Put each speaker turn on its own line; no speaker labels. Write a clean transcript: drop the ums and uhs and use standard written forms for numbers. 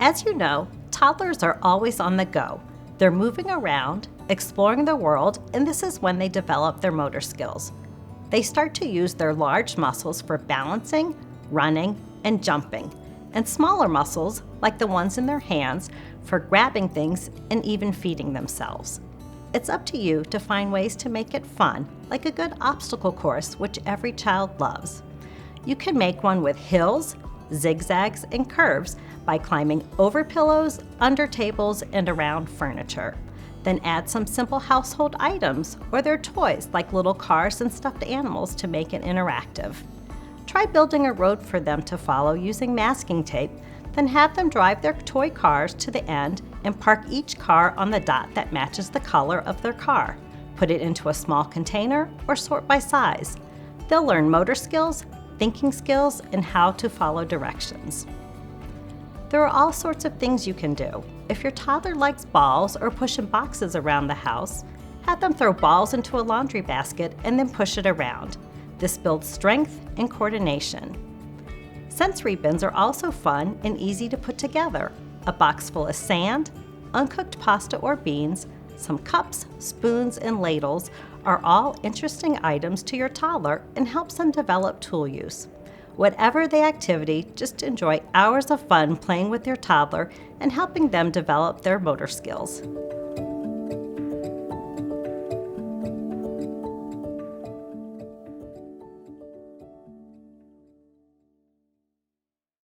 As you know, toddlers are always on the go. They're moving around, exploring the world, and this is when they develop their motor skills. They start to use their large muscles for balancing, running, and jumping, and smaller muscles, like the ones in their hands, for grabbing things and even feeding themselves. It's up to you to find ways to make it fun, like a good obstacle course, which every child loves. You can make one with hills, zigzags, and curves by climbing over pillows, under tables, and around furniture. Then add some simple household items or their toys like little cars and stuffed animals to make it interactive. Try building a road for them to follow using masking tape, then have them drive their toy cars to the end and park each car on the dot that matches the color of their car. Put it into a small container or sort by size. They'll learn motor skills, thinking skills, and how to follow directions. There are all sorts of things you can do. If your toddler likes balls or pushing boxes around the house, have them throw balls into a laundry basket and then push it around. This builds strength and coordination. Sensory bins are also fun and easy to put together. A box full of sand, uncooked pasta or beans, some cups, spoons, and ladles are all interesting items to your toddler and helps them develop tool use. Whatever the activity, just enjoy hours of fun playing with your toddler and helping them develop their motor skills.